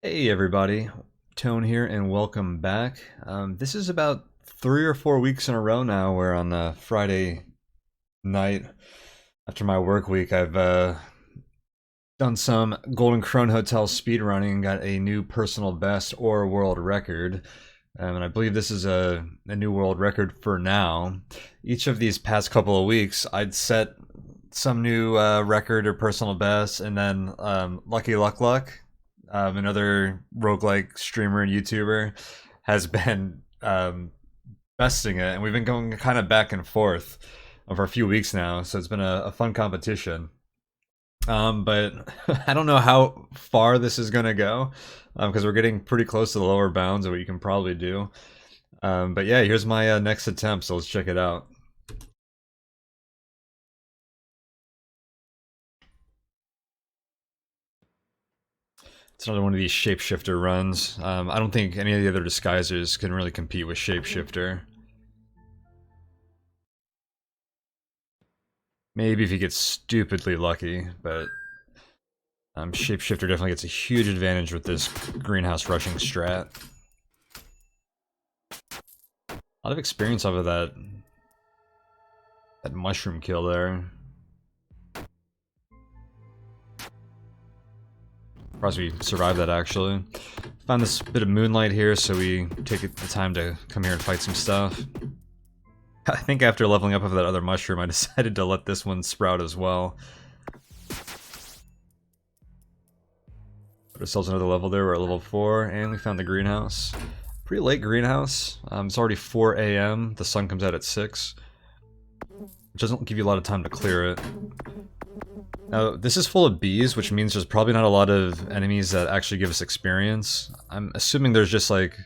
Hey everybody, Tone here and welcome back. This is about 3 or 4 weeks in a row now where on a Friday night after my work week I've done some Golden Krone Hotel speedrunning and got a new personal best or world record. And I believe this is a new world record for now. Each of these past couple of weeks I'd set some new record or personal best, and then Lucky Luck Luck, another roguelike streamer and YouTuber, has been besting it, and we've been going kind of back and forth for a few weeks now, so it's been a fun competition. But I don't know how far this is going to go, because we're getting pretty close to the lower bounds of what you can probably do. But yeah, here's my next attempt, so let's check it out. It's another one of these Shapeshifter runs. I don't think any of the other disguisers can really compete with Shapeshifter. Maybe if you get stupidly lucky, but Shapeshifter definitely gets a huge advantage with this greenhouse rushing strat. A lot of experience off of that mushroom kill there. Surprised we survived that, actually. Found this bit of moonlight here, so we take the time to come here and fight some stuff. I think after leveling up of that other mushroom, I decided to let this one sprout as well. Put ourselves another level there, we're at level 4, and we found the greenhouse. Pretty late greenhouse. It's already 4 AM, the sun comes out at 6. Which doesn't give you a lot of time to clear it. Now, this is full of bees, which means there's probably not a lot of enemies that actually give us experience. I'm assuming there's just like...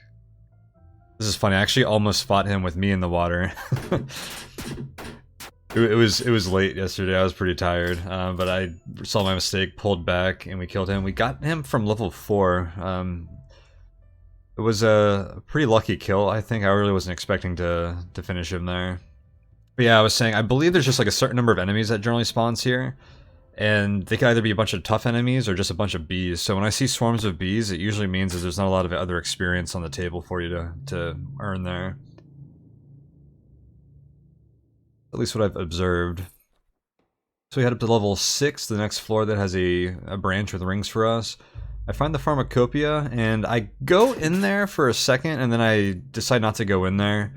This is funny, I actually almost fought him with me in the water. It was late yesterday, I was pretty tired, but I saw my mistake, pulled back, and we killed him. We got him from level 4. It was a pretty lucky kill, I think. I really wasn't expecting to finish him there. But yeah, I was saying, I believe there's just like a certain number of enemies that generally spawns here. And they could either be a bunch of tough enemies or just a bunch of bees. So when I see swarms of bees, it usually means that there's not a lot of other experience on the table for you to earn there. At least what I've observed. So we head up to level 6, the next floor that has a branch with rings for us. I find the pharmacopoeia, and I go in there for a second, and then I decide not to go in there.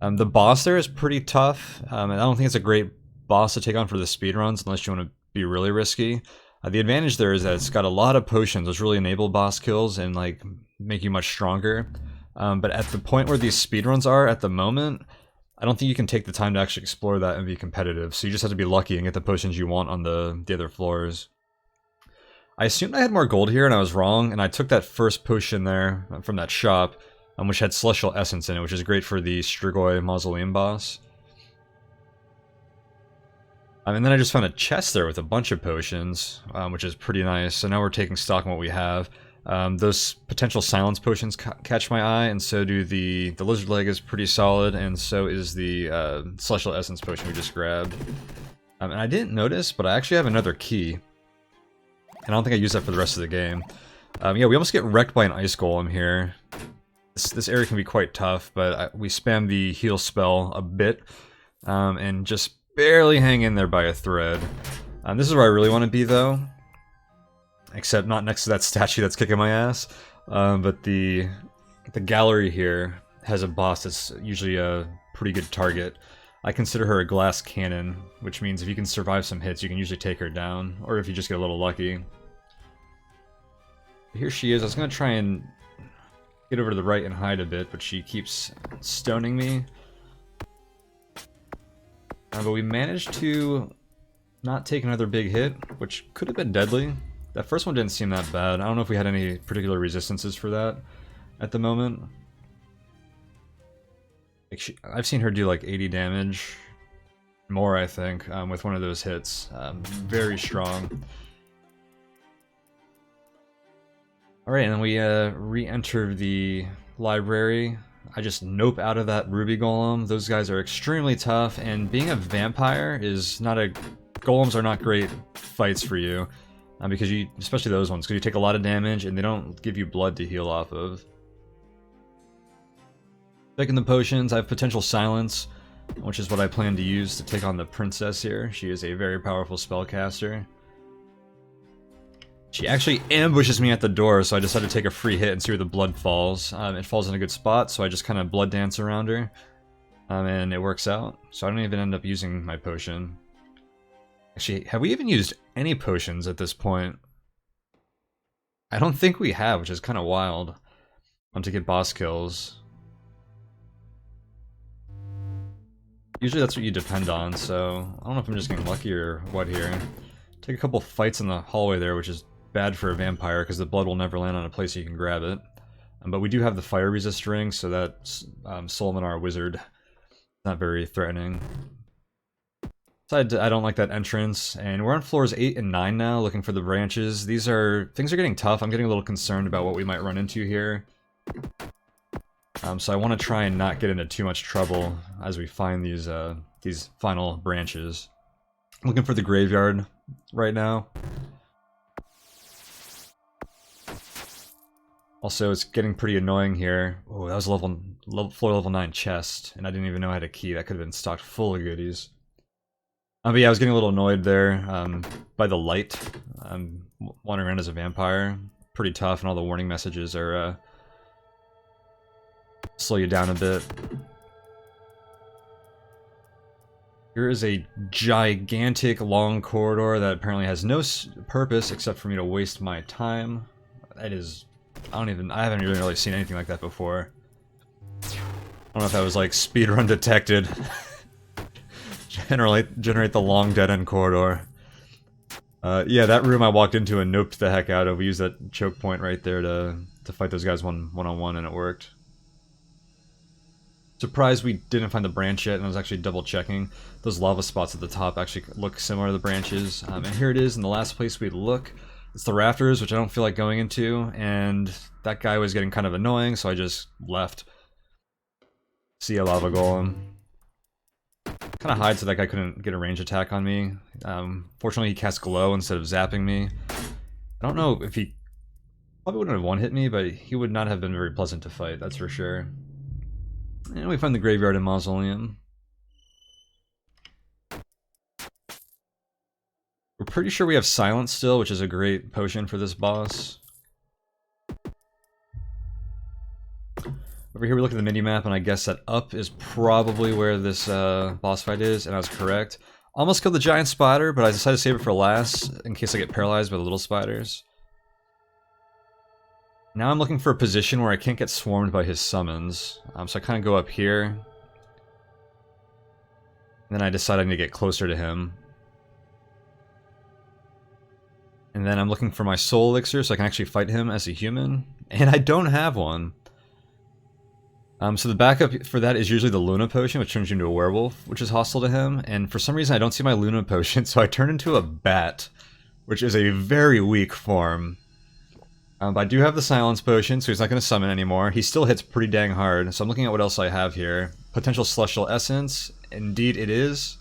The boss there is pretty tough, and I don't think it's a great boss to take on for the speedruns unless you want to be really risky. The advantage there is that it's got a lot of potions, which really enable boss kills and like make you much stronger. But at the point where these speedruns are at the moment, I don't think you can take the time to actually explore that and be competitive. So you just have to be lucky and get the potions you want on the other floors. I assumed I had more gold here and I was wrong, and I took that first potion there from that shop, which had Celestial Essence in it, which is great for the Strigoi Mausoleum boss. And then I just found a chest there with a bunch of potions, which is pretty nice. So now we're taking stock on what we have. Those potential silence potions catch my eye, and so do the lizard leg is pretty solid, and so is the Celestial Essence potion we just grabbed. And I didn't notice, but I actually have another key. And I don't think I use that for the rest of the game. Yeah, we almost get wrecked by an ice golem here. This area can be quite tough, but we spam the heal spell a bit, and just barely hang in there by a thread. This is where I really want to be, though. Except not next to that statue that's kicking my ass. But the gallery here has a boss that's usually a pretty good target. I consider her a glass cannon, which means if you can survive some hits, you can usually take her down. Or if you just get a little lucky. Here she is. I was going to try and get over to the right and hide a bit, but she keeps stoning me. But we managed to not take another big hit, which could have been deadly. That first one didn't seem that bad. I don't know if we had any particular resistances for that at the moment. Like I've seen her do like 80 damage, more I think, with one of those hits. Very strong. Alright, and then we re-enter the library. I just nope out of that ruby golem. Those guys are extremely tough, and being a vampire is not a... Golems are not great fights for you. Because you, especially those ones, because you take a lot of damage and they don't give you blood to heal off of. Taking the potions, I have potential silence, which is what I plan to use to take on the princess here. She is a very powerful spellcaster. She actually ambushes me at the door, so I decided to take a free hit and see where the blood falls. It falls in a good spot, so I just kind of blood dance around her. And it works out, so I don't even end up using my potion. Actually, have we even used any potions at this point? I don't think we have, which is kind of wild. To get boss kills. Usually that's what you depend on, so I don't know if I'm just getting lucky or what here. Take a couple fights in the hallway there, which is bad for a vampire because the blood will never land on a place you can grab it. But we do have the fire resist ring, so that's Solomon, our wizard. Not very threatening. I don't like that entrance, and we're on floors 8 and 9 now, looking for the branches. Things are getting tough. I'm getting a little concerned about what we might run into here. So I want to try and not get into too much trouble as we find these final branches. I'm looking for the graveyard right now. Also, it's getting pretty annoying here. Oh, that was a floor level 9 chest, and I didn't even know I had a key. That could have been stocked full of goodies. But yeah, I was getting a little annoyed there by the light. I'm wandering around as a vampire. Pretty tough, and all the warning messages are slow you down a bit. Here is a gigantic long corridor that apparently has no purpose except for me to waste my time. That is... I haven't really seen anything like that before. I don't know if that was like speedrun detected. Generate the long dead-end corridor. Yeah, that room I walked into and noped the heck out of. We used that choke point right there to fight those guys one-on-one, and it worked. Surprised we didn't find the branch yet, and I was actually double-checking. Those lava spots at the top actually look similar to the branches. And here it is in the last place we'd look. It's the rafters, which I don't feel like going into, and that guy was getting kind of annoying, so I just left. See a lava golem. Kind of hide so that guy couldn't get a range attack on me. Fortunately, he cast glow instead of zapping me. I don't know if he... Probably wouldn't have one-hit me, but he would not have been very pleasant to fight, that's for sure. And we find the graveyard and mausoleum. We're pretty sure we have silence still, which is a great potion for this boss. Over here we look at the mini-map, and I guess that up is probably where this boss fight is, and I was correct. Almost killed the giant spider, but I decided to save it for last, in case I get paralyzed by the little spiders. Now I'm looking for a position where I can't get swarmed by his summons, so I kind of go up here. And then I decide I need to get closer to him. And then I'm looking for my soul elixir so I can actually fight him as a human. And I don't have one. So the backup for that is usually the Luna Potion, which turns you into a werewolf, which is hostile to him. And for some reason I don't see my Luna Potion, so I turn into a bat, which is a very weak form. But I do have the Silence Potion, so he's not going to summon anymore. He still hits pretty dang hard, so I'm looking at what else I have here. Potential Celestial Essence. Indeed it is.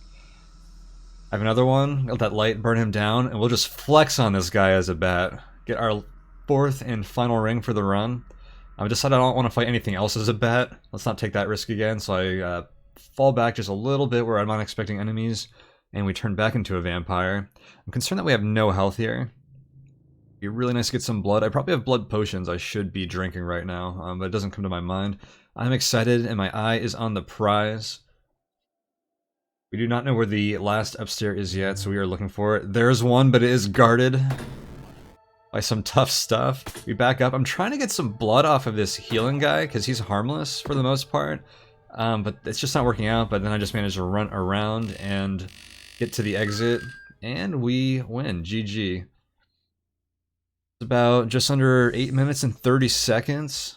I have another one. Let that light burn him down, and we'll just flex on this guy as a bat. Get our 4th and final ring for the run. I decided I don't want to fight anything else as a bat. Let's not take that risk again, so I fall back just a little bit where I'm not expecting enemies, and we turn back into a vampire. I'm concerned that we have no health here. It'd be really nice to get some blood. I probably have blood potions I should be drinking right now, but it doesn't come to my mind. I'm excited, and my eye is on the prize. We do not know where the last upstairs is yet, so we are looking for it. There's one, but it is guarded by some tough stuff. We back up. I'm trying to get some blood off of this healing guy, because he's harmless for the most part. But it's just not working out, but then I just managed to run around and get to the exit, and we win. GG. It's about just under 8 minutes and 30 seconds.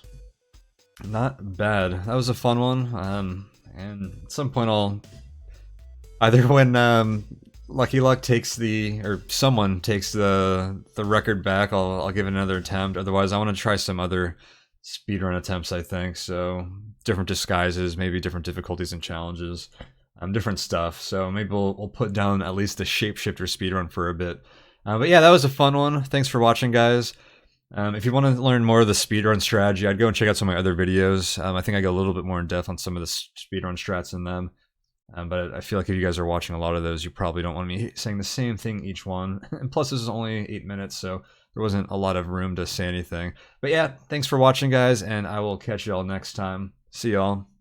Not bad. That was a fun one. And at some point I'll... Either when Lucky Luck takes or someone takes the record back, I'll give it another attempt. Otherwise, I want to try some other speedrun attempts, I think. So, different disguises, maybe different difficulties and challenges, different stuff. So maybe we'll put down at least the Shapeshifter speedrun for a bit. But yeah, that was a fun one. Thanks for watching, guys. If you want to learn more of the speedrun strategy, I'd go and check out some of my other videos. I think I go a little bit more in depth on some of the speedrun strats in them. But I feel like if you guys are watching a lot of those, you probably don't want me saying the same thing each one. And plus, this is only 8 minutes, so there wasn't a lot of room to say anything. But yeah, thanks for watching, guys, and I will catch you all next time. See y'all.